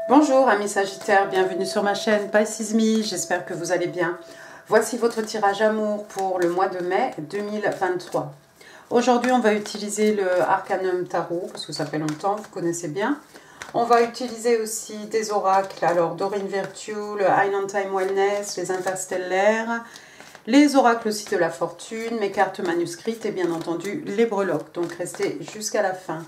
Bonjour amis Sagittaires, bienvenue sur ma chaîne Pisces Me, j'espère que vous allez bien. Voici votre tirage amour pour le mois de mai 2023. Aujourd'hui on va utiliser le Arcanum Tarot, parce que ça fait longtemps, vous connaissez bien. On va utiliser aussi des oracles, alors Dorine Virtue, le Island Time Wellness, les interstellaires, les oracles aussi de la fortune, mes cartes manuscrites et bien entendu les breloques, donc restez jusqu'à la fin.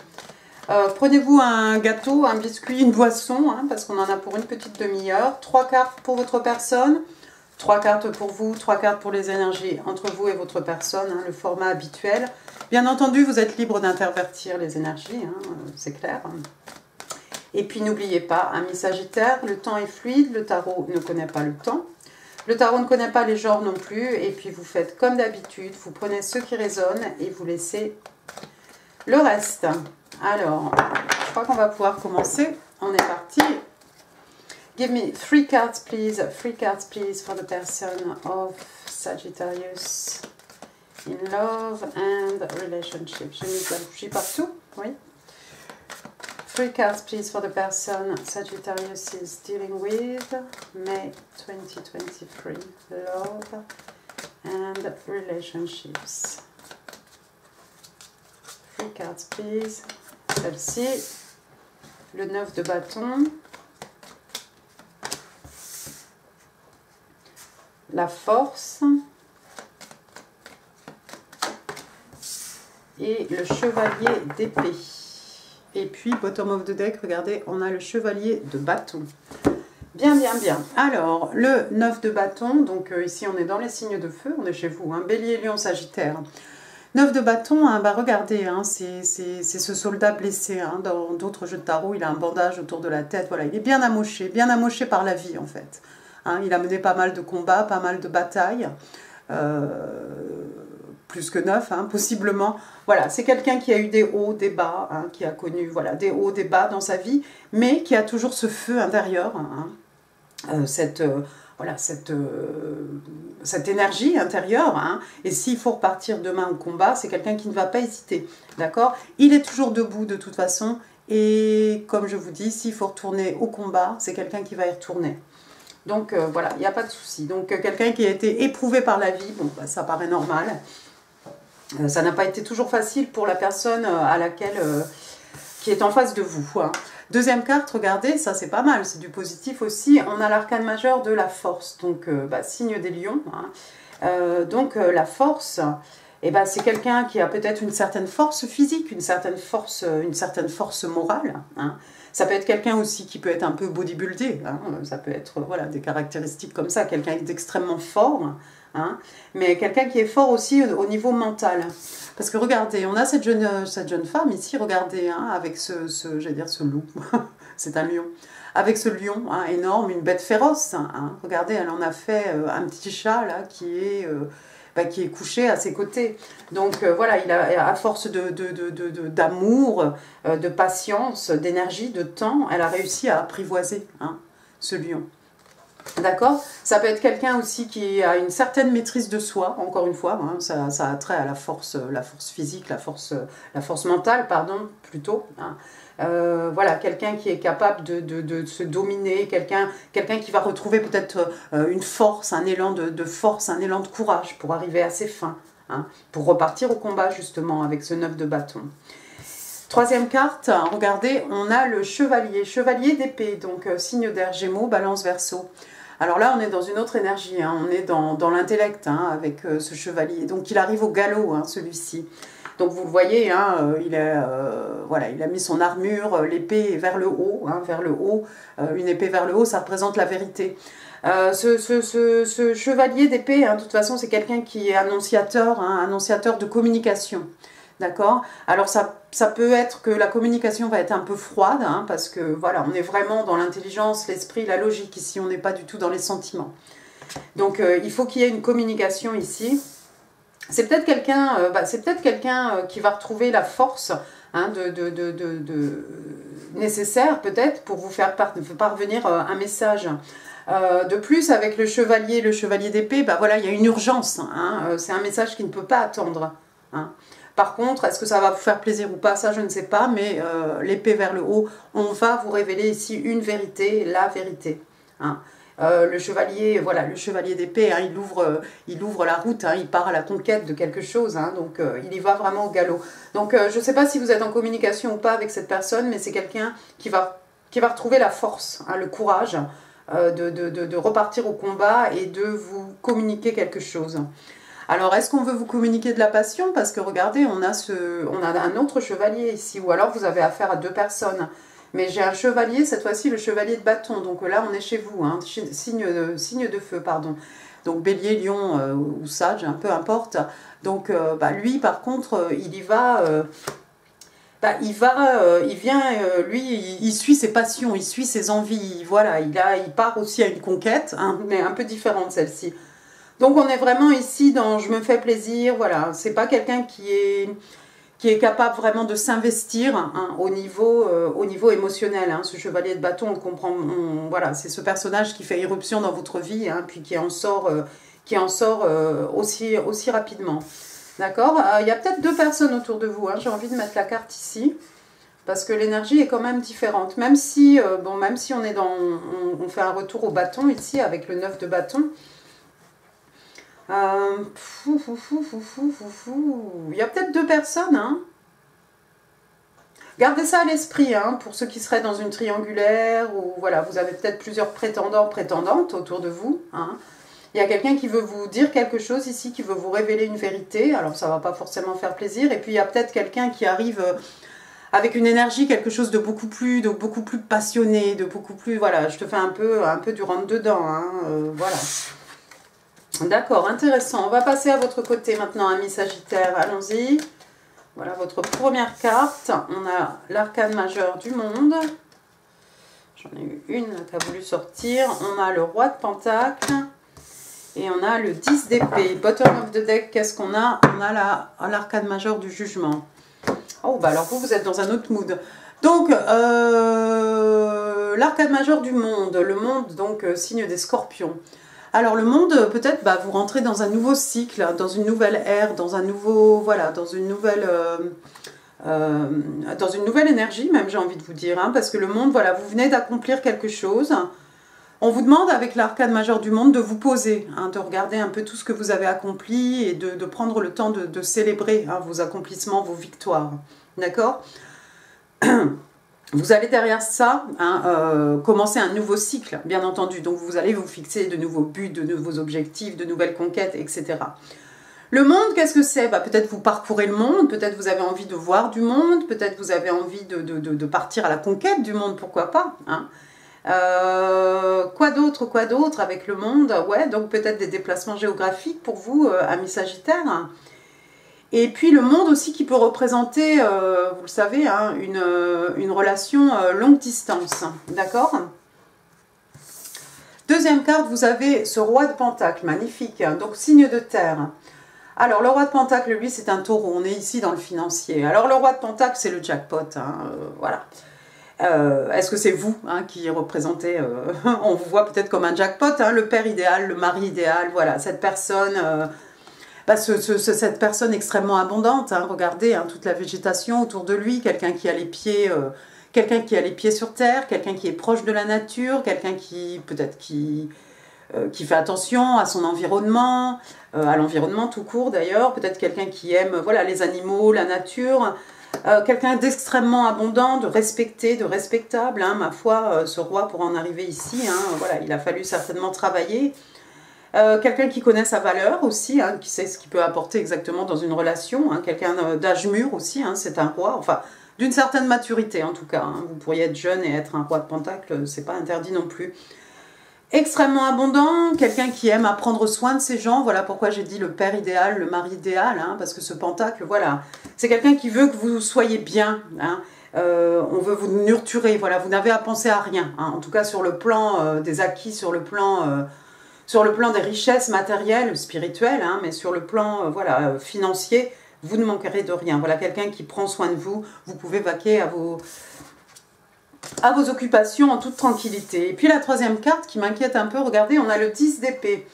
Prenez-vous un gâteau, un biscuit, une boisson, hein, parce qu'on en a pour une petite demi-heure. 3 cartes pour votre personne, 3 cartes pour vous, 3 cartes pour les énergies entre vous et votre personne, hein, le format habituel. Bien entendu, vous êtes libre d'intervertir les énergies, hein, c'est clair. Et puis n'oubliez pas, amis Sagittaires, le temps est fluide, le tarot ne connaît pas le temps. Le tarot ne connaît pas les genres non plus. Et puis vous faites comme d'habitude, vous prenez ce qui résonne et vous laissez le reste. Alors, je crois qu'on va pouvoir commencer. On est parti. Give me 3 cards, please. 3 cards, please, for the person of Sagittarius in love and relationship. J'ai mis de la bougie partout, oui. 3 cards, please, for the person Sagittarius is dealing with. May 2023. Love and relationships. 3 cards, please. Celle-ci, le 9 de bâton, la force et le chevalier d'épée. Et puis, bottom of the deck, regardez, on a le chevalier de bâton. Bien, bien, bien. Alors, le 9 de bâton, donc ici on est dans les signes de feu, on est chez vous, hein, Bélier, Lion, Sagittaire. 9 de bâton, hein, bah regardez, hein, c'est ce soldat blessé. Hein, dans d'autres jeux de tarot, il a un bandage autour de la tête. Voilà, il est bien amoché par la vie en fait. Hein, il a mené pas mal de combats, pas mal de batailles. Plus que 9, hein, possiblement. Voilà, c'est quelqu'un qui a eu des hauts, des bas, hein, qui a connu voilà, des hauts, des bas dans sa vie, mais qui a toujours ce feu intérieur, hein, voilà, cette énergie intérieure, hein, et s'il faut repartir demain au combat, c'est quelqu'un qui ne va pas hésiter, d'accord? Il est toujours debout de toute façon, et comme je vous dis, s'il faut retourner au combat, c'est quelqu'un qui va y retourner. Donc voilà, il n'y a pas de souci. Donc quelqu'un qui a été éprouvé par la vie, bon, bah, ça paraît normal. Ça n'a pas été toujours facile pour la personne qui est en face de vous, hein. Deuxième carte, regardez, ça c'est pas mal, c'est du positif aussi. On a l'arcane majeur de la force, donc signe des lions. Hein. La force, c'est quelqu'un qui a peut-être une certaine force physique, une certaine force morale. Hein. Ça peut être quelqu'un aussi qui peut être un peu bodybuildé. Hein. Ça peut être voilà, des caractéristiques comme ça, quelqu'un d'extrêmement fort. Hein, mais quelqu'un qui est fort aussi au niveau mental. Parce que regardez, on a cette jeune femme ici, regardez, hein, avec j'allais dire ce loup, c'est un lion, avec ce lion hein, énorme, une bête féroce. Hein, regardez, elle en a fait un petit chat là qui est couché à ses côtés. Donc voilà, il a, à force d'amour, de patience, d'énergie, de temps, elle a réussi à apprivoiser hein, ce lion. D'accord? Ça peut être quelqu'un aussi qui a une certaine maîtrise de soi, encore une fois, hein, ça a trait à la force physique, la force mentale, pardon, plutôt. Hein. Voilà, quelqu'un qui est capable de se dominer, quelqu'un qui va retrouver peut-être une force, un élan de force, un élan de courage pour arriver à ses fins, hein, pour repartir au combat justement avec ce 9 de bâton. Troisième carte, regardez, on a le chevalier d'épée, donc signe d'air, Gémeaux, Balance, Verseau. Alors là, on est dans une autre énergie, hein, on est dans l'intellect hein, avec ce chevalier. Donc il arrive au galop, hein, celui-ci. Donc vous le voyez, hein, il a mis son armure, l'épée vers le haut, hein, une épée vers le haut, ça représente la vérité. Ce chevalier d'épée, hein, de toute façon, c'est quelqu'un qui est annonciateur, hein, annonciateur de communication. D'accord? Alors ça peut être que la communication va être un peu froide, hein, parce que voilà, on est vraiment dans l'intelligence, l'esprit, la logique. Ici, on n'est pas du tout dans les sentiments. Donc il faut qu'il y ait une communication ici. C'est peut-être quelqu'un qui va retrouver la force hein, nécessaire peut-être pour vous faire parvenir un message. De plus, avec le chevalier d'épée, voilà, il y a une urgence. Hein, c'est un message qui ne peut pas attendre. Hein. Par contre, est-ce que ça va vous faire plaisir ou pas? Ça, je ne sais pas, mais l'épée vers le haut, on va vous révéler ici une vérité, la vérité. Hein. Le chevalier, voilà, le chevalier d'épée, hein, il ouvre la route, hein, il part à la conquête de quelque chose, hein, donc il y va vraiment au galop. Donc je ne sais pas si vous êtes en communication ou pas avec cette personne, mais c'est quelqu'un qui va retrouver la force, hein, le courage de repartir au combat et de vous communiquer quelque chose. Alors, est-ce qu'on veut vous communiquer de la passion? Parce que regardez, on a un autre chevalier ici, ou alors vous avez affaire à deux personnes. Mais j'ai un chevalier, cette fois-ci le chevalier de bâton. Donc là, on est chez vous, hein, signe de feu, pardon. Donc bélier, lion ou sage, hein, peu importe. Donc lui, par contre, il y va... il vient, lui, il suit ses passions, il suit ses envies. Voilà, il part aussi à une conquête, hein, mais un peu différente celle-ci. Donc on est vraiment ici dans je me fais plaisir, voilà. C'est pas quelqu'un qui est capable vraiment de s'investir, hein, au niveau émotionnel. Hein. Ce chevalier de bâton, on comprend, voilà, c'est ce personnage qui fait irruption dans votre vie, hein, puis qui en sort aussi rapidement. D'accord? Il y a peut-être deux personnes autour de vous, hein. J'ai envie de mettre la carte ici, parce que l'énergie est quand même différente. Même si on est on fait un retour au bâton ici, avec le 9 de bâton. Il y a peut-être deux personnes, hein. Gardez ça à l'esprit, hein, pour ceux qui seraient dans une triangulaire, ou voilà, vous avez peut-être plusieurs prétendants, prétendantes autour de vous, hein. Il y a quelqu'un qui veut vous dire quelque chose ici, qui veut vous révéler une vérité, alors ça ne va pas forcément faire plaisir, et puis il y a peut-être quelqu'un qui arrive avec une énergie, quelque chose de beaucoup plus passionné, de beaucoup plus, voilà, je te fais un peu du rentre-dedans, hein, voilà. D'accord, intéressant. On va passer à votre côté maintenant, ami Sagittaire. Allons-y. Voilà votre première carte. On a l'arcane majeur du monde. J'en ai eu une qui a voulu sortir. On a le roi de Pentacle. Et on a le 10 d'épée. Bottom of the deck, qu'est-ce qu'on a? On a l'arcane majeur du jugement. Oh, bah alors vous êtes dans un autre mood. Donc, l'arcane majeur du monde. Le monde, donc, signe des scorpions. Alors le monde, peut-être, vous rentrez dans un nouveau cycle, dans une nouvelle ère, dans un nouveau, voilà, dans une nouvelle énergie, même j'ai envie de vous dire, hein, parce que le monde, voilà, vous venez d'accomplir quelque chose. On vous demande avec l'arcane majeur du monde de vous poser, hein, de regarder un peu tout ce que vous avez accompli et de prendre le temps de célébrer, hein, vos accomplissements, vos victoires, d'accord? Vous allez derrière ça, hein, commencer un nouveau cycle, bien entendu. Donc vous allez vous fixer de nouveaux buts, de nouveaux objectifs, de nouvelles conquêtes, etc. Le monde, qu'est-ce que c'est? Peut-être vous parcourez le monde, peut-être vous avez envie de voir du monde, peut-être vous avez envie de partir à la conquête du monde, pourquoi pas, hein. Quoi d'autre avec le monde? Ouais, donc peut-être des déplacements géographiques pour vous, amis Sagittaires. Et puis le monde aussi qui peut représenter, vous le savez, hein, une relation longue distance, d'accord? Deuxième carte, vous avez ce roi de Pentacle, magnifique, hein, donc signe de terre. Alors le roi de Pentacle, lui, c'est un taureau, on est ici dans le financier. Alors le roi de Pentacle, c'est le jackpot, hein, voilà. Est-ce que c'est vous, hein, qui représentez, on vous voit peut-être comme un jackpot, hein, le père idéal, le mari idéal, voilà, cette personne... cette personne extrêmement abondante, hein, regardez, hein, toute la végétation autour de lui, quelqu'un qui a les pieds sur terre, quelqu'un qui est proche de la nature, quelqu'un qui peut-être qui fait attention à son environnement, à l'environnement tout court d'ailleurs, peut-être quelqu'un qui aime, voilà, les animaux, la nature, quelqu'un d'extrêmement abondant, de respecté, de respectable, hein, ma foi, ce roi pour en arriver ici, hein, voilà, il a fallu certainement travailler. Quelqu'un qui connaît sa valeur aussi, hein, qui sait ce qu'il peut apporter exactement dans une relation, hein, quelqu'un d'âge mûr aussi, hein, c'est un roi, enfin d'une certaine maturité en tout cas, hein. Vous pourriez être jeune et être un roi de Pentacle, c'est pas interdit non plus. Extrêmement abondant, quelqu'un qui aime à prendre soin de ses gens, voilà pourquoi j'ai dit le père idéal, le mari idéal, hein, parce que ce Pentacle, voilà, c'est quelqu'un qui veut que vous soyez bien, hein. On veut vous nurturer, voilà, vous n'avez à penser à rien, hein, en tout cas sur le plan des acquis, sur le plan des richesses matérielles, spirituelles, hein, mais sur le plan voilà, financier, vous ne manquerez de rien. Voilà quelqu'un qui prend soin de vous, vous pouvez vaquer à vos occupations en toute tranquillité. Et puis la troisième carte qui m'inquiète un peu, regardez, on a le 10 d'épée.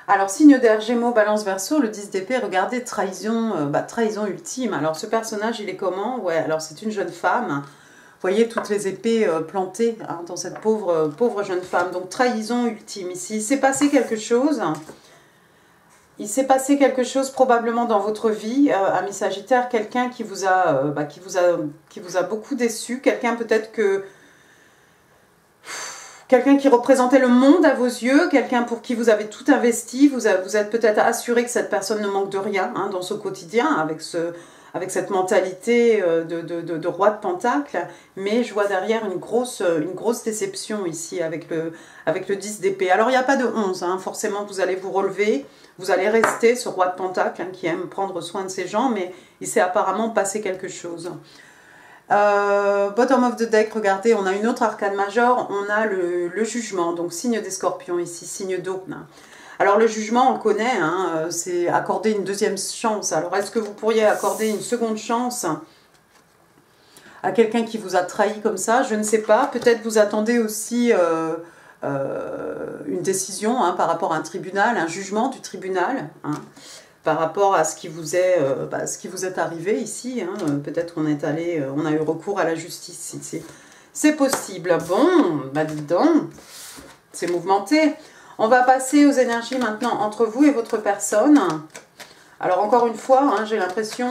Alors, signe d'air, Gémeaux, Balance, Verseau, le 10 d'épée, regardez, trahison, trahison ultime. Alors, ce personnage, il est comment? Ouais, alors c'est une jeune femme. Vous voyez toutes les épées plantées hein, dans cette pauvre jeune femme. Donc, trahison ultime ici. Il s'est passé quelque chose. Il s'est passé quelque chose probablement dans votre vie, ami Sagittaire. Quelqu'un qui vous a beaucoup déçu. Quelqu'un peut-être que... Quelqu'un qui représentait le monde à vos yeux, quelqu'un pour qui vous avez tout investi, vous êtes peut-être assuré que cette personne ne manque de rien hein, dans ce quotidien, avec cette mentalité de roi de pentacle, mais je vois derrière une grosse déception ici avec le 10 d'épée. Alors il n'y a pas de 11, hein, forcément vous allez vous relever, vous allez rester ce roi de pentacle hein, qui aime prendre soin de ses gens, mais il s'est apparemment passé quelque chose. Bottom of the deck, regardez, on a une autre arcane majeure, on a le jugement, donc signe des scorpions ici, signe d'eau. Alors le jugement, on le connaît, hein, c'est accorder une deuxième chance. Alors est-ce que vous pourriez accorder une seconde chance à quelqu'un qui vous a trahi comme ça? Je ne sais pas, peut-être vous attendez aussi une décision hein, par rapport à un tribunal, un jugement du tribunal, hein. Par rapport à ce qui vous est arrivé ici, hein, peut-être on a eu recours à la justice ici. C'est possible. Bon, bah dis donc, c'est mouvementé. On va passer aux énergies maintenant entre vous et votre personne. Alors encore une fois, hein, j'ai l'impression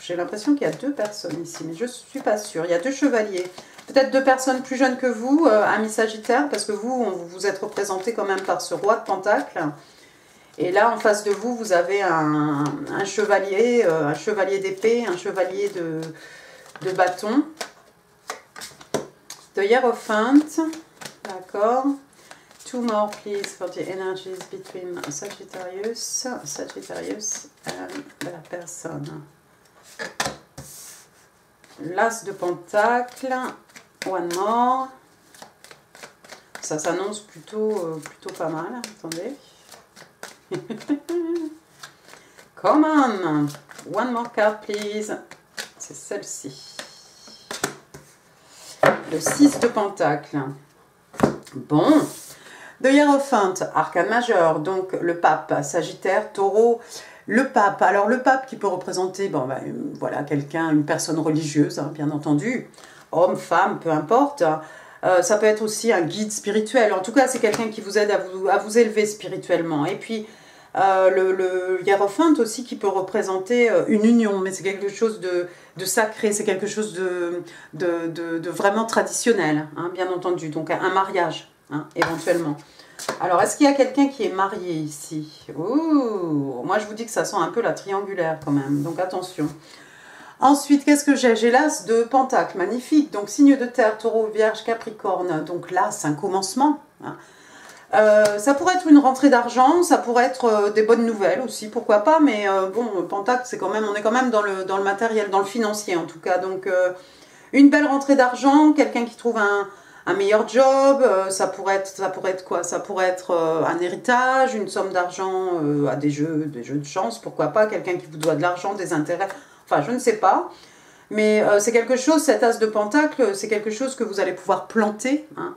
qu'il y a deux personnes ici, mais je ne suis pas sûre. Il y a deux chevaliers. Peut-être deux personnes plus jeunes que vous, amis Sagittaire, parce que vous vous êtes représenté quand même par ce roi de pentacle. Et là, en face de vous, vous avez un chevalier d'épée, un chevalier de bâton. The Hierophant, d'accord. Two more, please, for the energies between Sagittarius and la personne. L'As de Pentacle, one more. Ça s'annonce plutôt pas mal, attendez. Come on, one more card please, c'est celle-ci, le 6 de Pentacle. Bon, The Hierophant, arcane majeur, donc le pape, Sagittaire, Taureau, le pape. Alors le pape qui peut représenter, bon, ben, voilà, quelqu'un, une personne religieuse, hein, bien entendu, homme, femme, peu importe. Ça peut être aussi un guide spirituel. En tout cas, c'est quelqu'un qui vous aide à vous élever spirituellement. Et puis, le Hiérophante aussi qui peut représenter une union. Mais c'est quelque chose de sacré. C'est quelque chose de vraiment traditionnel, hein, bien entendu. Donc, un mariage, hein, éventuellement. Alors, est-ce qu'il y a quelqu'un qui est marié ici? Ouh, moi, je vous dis que ça sent un peu la triangulaire quand même. Donc, attention. Ensuite, qu'est-ce que j'ai? J'ai l'As de Pentacle, magnifique. Donc, signe de terre, Taureau, Vierge, Capricorne. Donc là, c'est un commencement. Hein. Ça pourrait être une rentrée d'argent, ça pourrait être des bonnes nouvelles aussi, pourquoi pas. Mais bon, Pentacle, c'est quand même, on est quand même dans le matériel, dans le financier en tout cas. Donc, une belle rentrée d'argent, quelqu'un qui trouve un meilleur job. Ça pourrait être quoi? Ça pourrait être un héritage, une somme d'argent à des jeux de chance, pourquoi pas. Quelqu'un qui vous doit de l'argent, des intérêts. Enfin, je ne sais pas, mais c'est quelque chose, cet as de pentacle, c'est quelque chose que vous allez pouvoir planter, hein.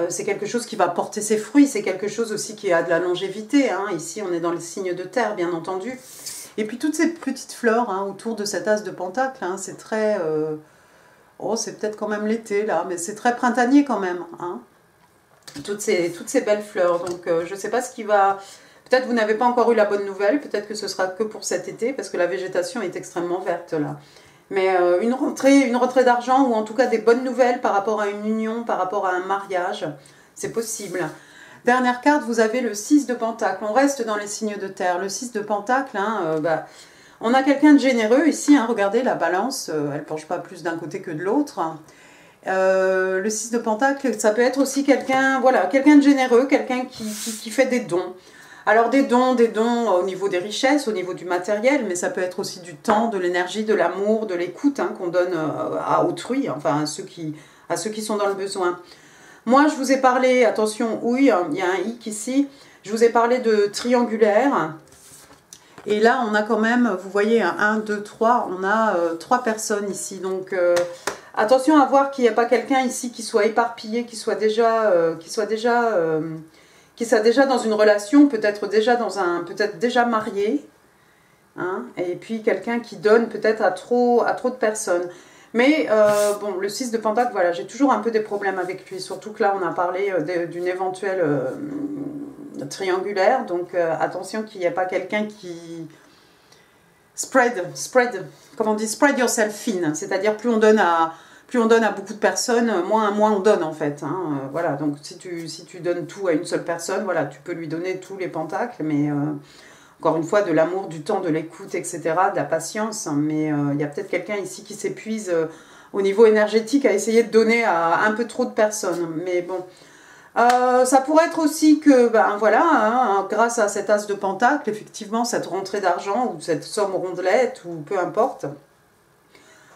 C'est quelque chose qui va porter ses fruits, c'est quelque chose aussi qui a de la longévité, hein. Ici, on est dans les signes de terre, bien entendu. Et puis, toutes ces petites fleurs hein, autour de cet as de pentacle, hein, c'est très... Oh, c'est peut-être quand même l'été, là, mais c'est très printanier quand même, hein. Toutes ces belles fleurs, donc je ne sais pas ce qui va... Peut-être vous n'avez pas encore eu la bonne nouvelle, peut-être que ce sera que pour cet été, parce que la végétation est extrêmement verte là. Mais une rentrée d'argent, ou en tout cas des bonnes nouvelles par rapport à une union, par rapport à un mariage, c'est possible. Dernière carte, vous avez le 6 de Pentacle. On reste dans les signes de terre. Le 6 de Pentacle, hein, on a quelqu'un de généreux ici, hein, regardez, la balance, elle ne penche pas plus d'un côté que de l'autre. Le 6 de Pentacle, ça peut être aussi quelqu'un, voilà, quelqu'un de généreux, quelqu'un qui fait des dons. Alors des dons au niveau des richesses, au niveau du matériel, mais ça peut être aussi du temps, de l'énergie, de l'amour, de l'écoute hein, qu'on donne à autrui, enfin à ceux qui sont dans le besoin. Moi, je vous ai parlé, attention, oui, il y a un hic ici, je vous ai parlé de triangulaire. Et là, on a quand même, vous voyez, 1, 2, 3, on a 3 personnes ici. Donc, attention à voir qu'il n'y a pas quelqu'un ici qui soit éparpillé, qui soit déjà qui soit déjà dans une relation, peut-être déjà marié, hein, et puis quelqu'un qui donne peut-être à trop de personnes. Mais bon, le 6 de Pentacle, voilà, j'ai toujours un peu des problèmes avec lui, surtout que là on a parlé d'une éventuelle triangulaire, donc attention qu'il n'y ait pas quelqu'un qui comment on dit, spread yourself thin, c'est-à-dire plus on donne à beaucoup de personnes, moins on donne en fait, hein, voilà, donc si tu donnes tout à une seule personne, voilà, tu peux lui donner tous les pentacles, mais encore une fois, de l'amour, du temps, de l'écoute, etc., de la patience. Mais il y a peut-être quelqu'un ici qui s'épuise au niveau énergétique à essayer de donner à un peu trop de personnes. Mais bon, ça pourrait être aussi que, ben voilà, hein, grâce à cet as de pentacle, effectivement, cette rentrée d'argent ou cette somme rondelette ou peu importe,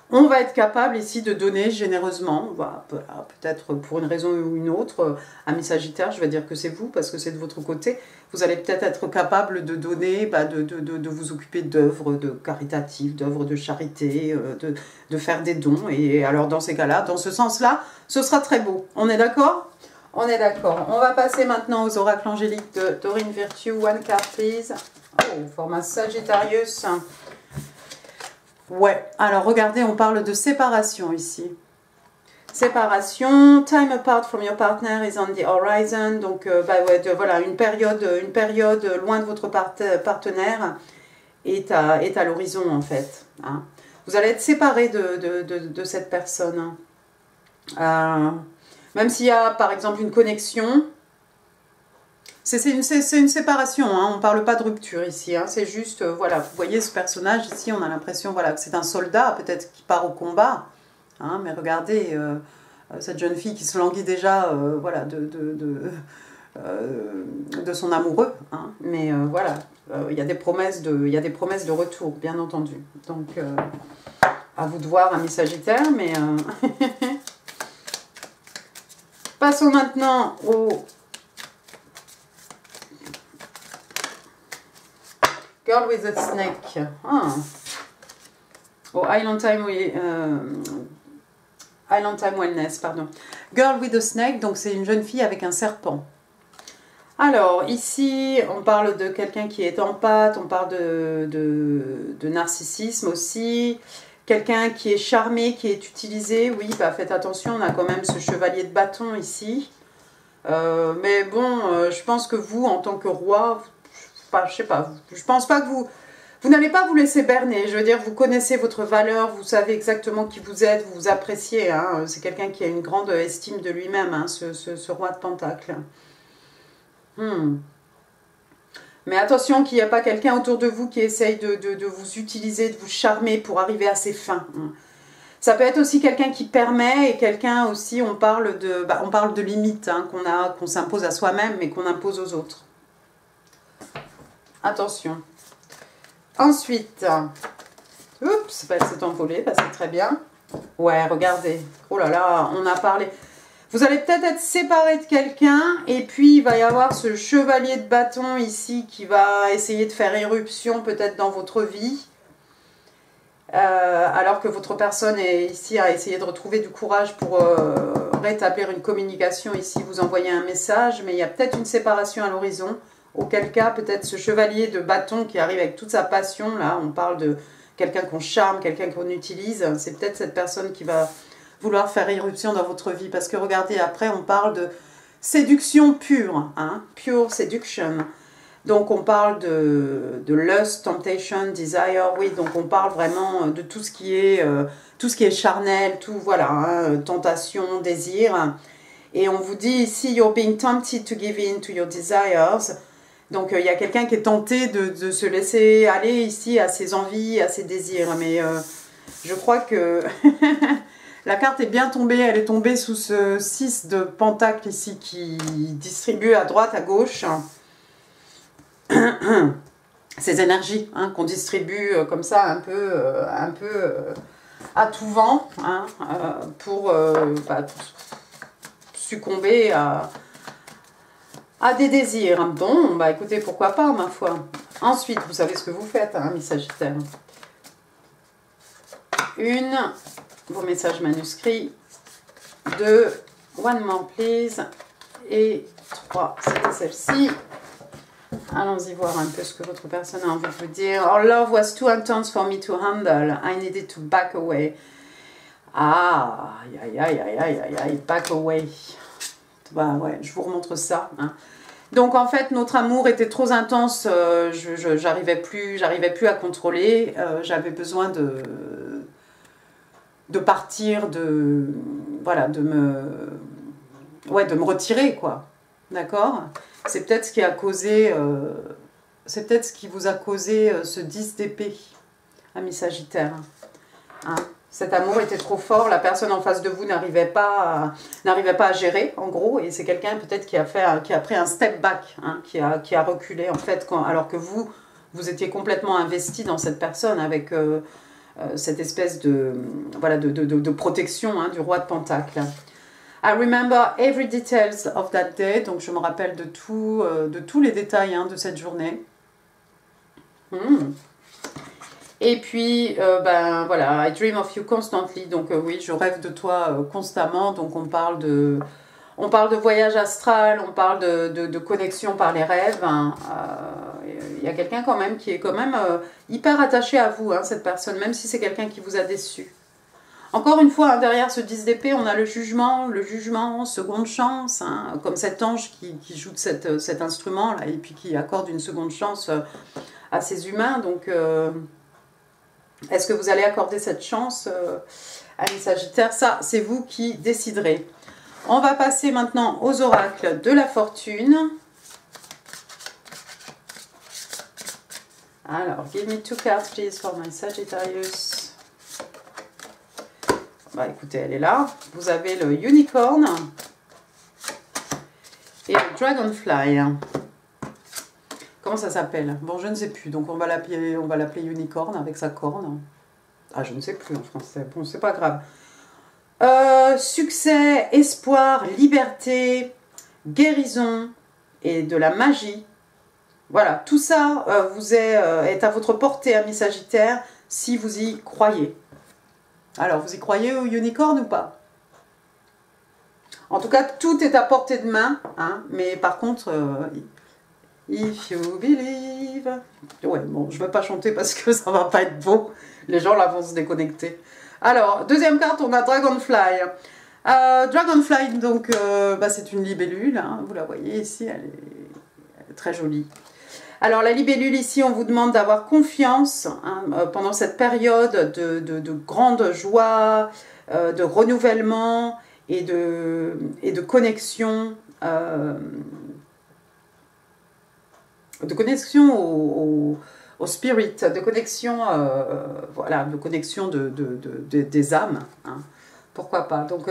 on va être capable ici de donner généreusement, voilà, peut-être pour une raison ou une autre, amis Sagittaires, je vais dire que c'est vous, parce que c'est de votre côté, vous allez peut-être être capable de donner, de vous occuper d'œuvres caritatives, d'œuvres de charité, de faire des dons, et alors dans ces cas-là, dans ce sens-là, ce sera très beau. On est d'accord? On est d'accord. On va passer maintenant aux oracles angéliques de Dorine Virtue, one card please. Oh, format Sagittarius. Ouais, alors regardez, on parle de séparation ici. Séparation, time apart from your partner is on the horizon. Donc, ouais, voilà, une période loin de votre partenaire est à l'horizon en fait. Hein. Vous allez être séparés de cette personne. Même s'il y a par exemple une connexion, c'est une séparation, hein, on ne parle pas de rupture ici, hein, c'est juste, voilà, vous voyez ce personnage ici, on a l'impression voilà, que c'est un soldat, peut-être qui part au combat, hein, mais regardez, cette jeune fille qui se languit déjà voilà, de son amoureux, hein, mais voilà, il y a des promesses de retour, bien entendu, donc à vous de voir, amis Sagittaires, mais... Passons maintenant au... Girl with a Snake. Ah. Au Island Time Wellness, pardon. Girl with a Snake, donc c'est une jeune fille avec un serpent. Alors, ici, on parle de quelqu'un qui est empathe, on parle de narcissisme aussi. Quelqu'un qui est charmé, qui est utilisé, oui, bah faites attention, on a quand même ce chevalier de bâton ici. Mais bon, je pense que vous, en tant que roi... Enfin, je sais pas, je pense pas que vous n'allez pas vous laisser berner, je veux dire, vous connaissez votre valeur, vous savez exactement qui vous êtes, vous vous appréciez, hein, c'est quelqu'un qui a une grande estime de lui-même, hein, ce roi de Pentacle. Mais attention qu'il n'y a pas quelqu'un autour de vous qui essaye de vous utiliser, de vous charmer pour arriver à ses fins. Ça peut être aussi quelqu'un qui permet et quelqu'un aussi, on parle de limites, hein, qu'on s'impose à soi-même mais qu'on impose aux autres. Attention. Ensuite, oups, elle s'est envolée, bah, c'est très bien. Ouais, regardez. Oh là là, on a parlé. Vous allez peut-être être séparé de quelqu'un et puis il va y avoir ce chevalier de bâton ici qui va essayer de faire irruption peut-être dans votre vie. Alors que votre personne est ici à essayer de retrouver du courage pour rétablir une communication ici, vous envoyez un message, mais il y a peut-être une séparation à l'horizon. Auquel cas, peut-être ce chevalier de bâton qui arrive avec toute sa passion, là, on parle de quelqu'un qu'on charme, quelqu'un qu'on utilise, c'est peut-être cette personne qui va vouloir faire irruption dans votre vie. Parce que regardez, après, on parle de séduction pure, hein, pure seduction. Donc, on parle de lust, temptation, desire, oui, donc on parle vraiment de tout ce qui est charnel, tout, voilà, hein, tentation, désir. Et on vous dit ici, you're being tempted to give in to your desires. Donc, il y a quelqu'un qui est tenté de se laisser aller ici à ses envies, à ses désirs. Mais je crois que la carte est bien tombée. Elle est tombée sous ce 6 de pentacle ici qui distribue à droite, à gauche ces énergies, hein, qu'on distribue comme ça un peu à tout vent, hein, pour succomber à des désirs. Bon, bah écoutez, pourquoi pas, ma foi. Ensuite, vous savez ce que vous faites, hein, mes Sagittaires. Vos messages manuscrits. 2, one more please. Et 3, c'était celle-ci. Allons-y voir un peu ce que votre personne a envie de vous dire. Our love was too intense for me to handle. I needed to back away. Ah, aïe, aïe, aïe, aïe, aïe, aïe, back away. Bah ouais, je vous remontre ça. Hein. Donc en fait, notre amour était trop intense. J'arrivais plus à contrôler. J'avais besoin de partir, voilà, de me retirer, quoi. D'accord? C'est peut-être ce qui a causé, c'est peut-être ce qui vous a causé ce 10 d'épée, ami Sagittaire. Hein? Cet amour était trop fort, la personne en face de vous n'arrivait pas à gérer, en gros, et c'est quelqu'un peut-être qui a pris un step back, hein, qui a reculé, en fait, alors que vous étiez complètement investi dans cette personne avec cette espèce voilà, de protection, hein, du roi de Pentacle. I remember every details of that day. Donc, je me rappelle de tous les détails, hein, de cette journée. Et puis, ben voilà, I dream of you constantly. Donc, oui, je rêve de toi constamment. Donc, on parle de voyage astral, on parle de connexion par les rêves. Hein. Il y a quelqu'un quand même qui est quand même hyper attaché à vous, hein, cette personne, même si c'est quelqu'un qui vous a déçu. Encore une fois, hein, derrière ce 10 d'épée, on a le jugement, seconde chance, hein, comme cet ange qui joue de cet instrument-là, et puis qui accorde une seconde chance à ces humains. Donc, est-ce que vous allez accorder cette chance à les Sagittaires? Ça, c'est vous qui déciderez. On va passer maintenant aux oracles de la fortune. Alors, give me 2 cards, please, for my Sagittarius. Bah écoutez, elle est là. Vous avez le unicorn et le dragonfly. Comment ça s'appelle? Bon, je ne sais plus. Donc on va l'appeler unicorn avec sa corne. Ah, je ne sais plus en français. Bon, c'est pas grave. Succès, espoir, liberté, guérison et de la magie. Voilà, tout ça vous est à votre portée, ami Sagittaire, si vous y croyez. Alors, vous y croyez au unicorn ou pas? En tout cas, tout est à portée de main, hein, mais par contre, if you believe... Ouais, bon, je ne vais pas chanter parce que ça ne va pas être beau. Les gens, là, vont se déconnecter. Alors, deuxième carte, on a Dragonfly. Dragonfly, donc, bah, c'est une libellule, hein, vous la voyez ici, elle est très jolie. Alors, la libellule, ici, on vous demande d'avoir confiance, hein, pendant cette période de grande joie, de renouvellement et de connexion, au spirit, de connexion, voilà, de connexion des âmes, hein. Pourquoi pas? Donc,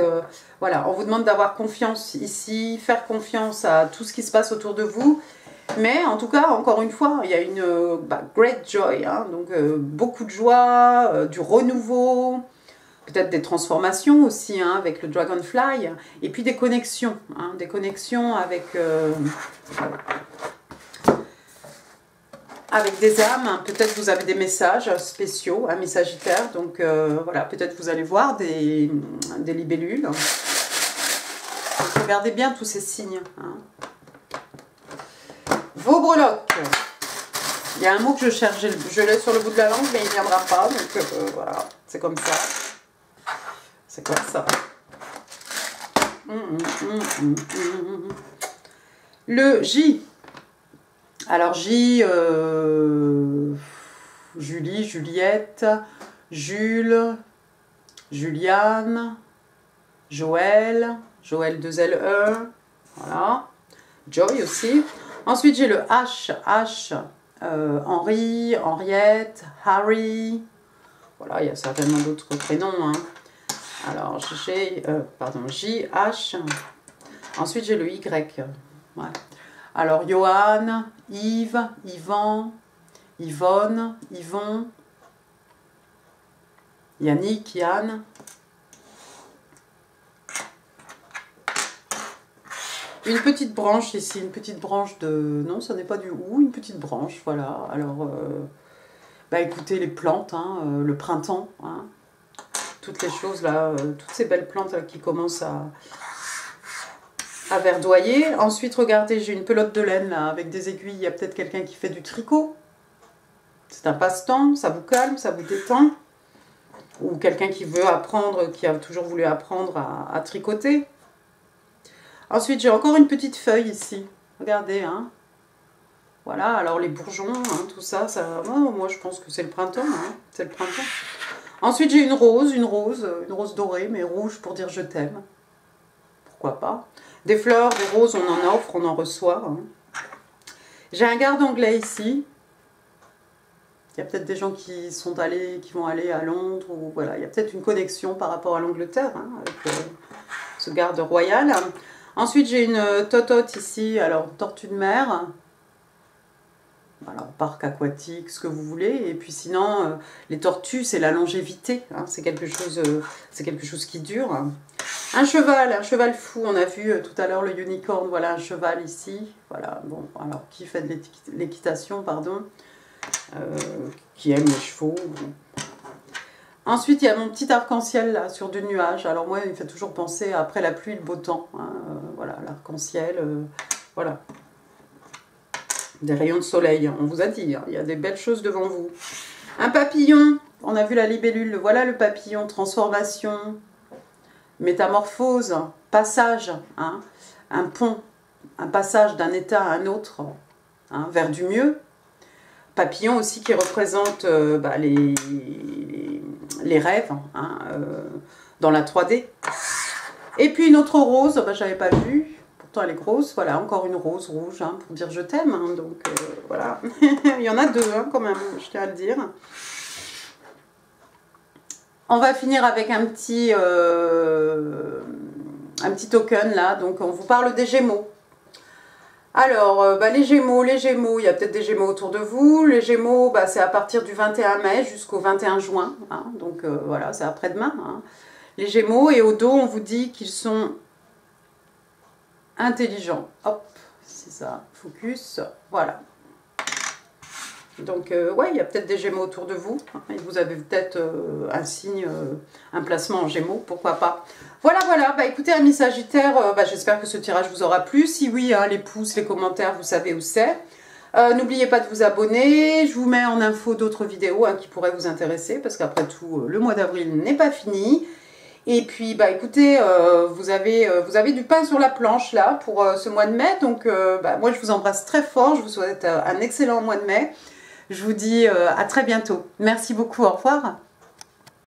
voilà, on vous demande d'avoir confiance ici, faire confiance à tout ce qui se passe autour de vous. Mais en tout cas, encore une fois, il y a une great joy, hein, donc beaucoup de joie, du renouveau, peut-être des transformations aussi, hein, avec le Dragonfly, et puis des connexions, hein, avec des âmes. Hein. Peut-être vous avez des messages spéciaux, amis Sagittaires, donc voilà, peut-être vous allez voir des libellules. Donc, regardez bien tous ces signes, hein. Vos breloques. Il y a un mot que je cherche, je l'ai sur le bout de la langue, mais il ne viendra pas. Donc voilà, c'est comme ça. C'est comme ça. Le J. Alors J, Julie, Juliette, Jules, Juliane, Joël, Joël 2LE, voilà. Joy aussi. Ensuite, j'ai le H, Henri, Henriette, Harry. Voilà, il y a certainement d'autres prénoms. Hein. Alors, j'ai, J, H. Ensuite, j'ai le Y. Ouais. Alors, Johan, Yves, Yvan, Yvonne, Yvon, Yannick, Yann. Une petite branche ici, une petite branche de... Non, ce n'est pas du hou, une petite branche, voilà. Alors, bah écoutez, les plantes, hein, le printemps, hein, toutes les choses là, toutes ces belles plantes là, qui commencent à verdoyer. Ensuite, regardez, j'ai une pelote de laine là, avec des aiguilles. Il y a peut-être quelqu'un qui fait du tricot. C'est un passe-temps, ça vous calme, ça vous détend. Ou quelqu'un qui veut apprendre, qui a toujours voulu apprendre à tricoter. Ensuite, j'ai encore une petite feuille ici. Regardez, hein. Voilà, alors les bourgeons, hein, tout ça, moi je pense que c'est le printemps, hein, c'est le printemps. Ensuite, j'ai une rose dorée, mais rouge pour dire je t'aime. Pourquoi pas. Des fleurs, des roses, on en offre, on en reçoit. Hein. J'ai un garde anglais ici. Il y a peut-être des gens qui vont aller à Londres, ou voilà, il y a peut-être une connexion par rapport à l'Angleterre, hein, avec ce garde royal. Ensuite, j'ai une totote ici, alors tortue de mer. Alors, parc aquatique, ce que vous voulez. Et puis sinon, les tortues, c'est la longévité. Hein, c'est quelque chose qui dure. Un cheval fou. On a vu tout à l'heure le unicorn. Voilà, un cheval ici. Voilà, bon, alors, qui fait de l'équitation, pardon. Qui aime les chevaux. Ensuite, il y a mon petit arc-en-ciel là, sur du nuage. Alors moi, il me fait toujours penser à après la pluie, le beau temps. Hein, voilà, l'arc-en-ciel. Voilà. Des rayons de soleil, on vous a dit, hein, il y a des belles choses devant vous. Un papillon, on a vu la libellule, voilà le papillon, transformation, métamorphose, passage, hein, un pont, un passage d'un état à un autre, hein, vers du mieux. Papillon aussi qui représente les rêves, hein, dans la 3D. Et puis une autre rose, je n'avais pas vu. Elle est grosse, voilà, encore une rose rouge, hein, pour dire je t'aime, hein, donc voilà. Il y en a deux, hein, quand même, je tiens à le dire. On va finir avec un petit token, là, donc on vous parle des Gémeaux. Alors, les Gémeaux, il y a peut-être des Gémeaux autour de vous. Les Gémeaux, c'est à partir du 21 mai jusqu'au 21 juin, hein, donc voilà, c'est après-demain. Hein. Les Gémeaux, et au dos, on vous dit qu'ils sont intelligent. Hop, c'est ça, focus, voilà. Donc, ouais, il y a peut-être des Gémeaux autour de vous. Et vous avez peut-être un signe, un placement en Gémeaux, pourquoi pas. Voilà, voilà. Écoutez, amis Sagittaires, j'espère que ce tirage vous aura plu. Si oui, hein, les pouces, les commentaires, vous savez où c'est. N'oubliez pas de vous abonner. Je vous mets en info d'autres vidéos, hein, qui pourraient vous intéresser, parce qu'après tout, le mois d'avril n'est pas fini. Et puis, écoutez, vous avez du pain sur la planche, là, pour ce mois de mai. Donc, moi, je vous embrasse très fort. Je vous souhaite un excellent mois de mai. Je vous dis à très bientôt. Merci beaucoup. Au revoir.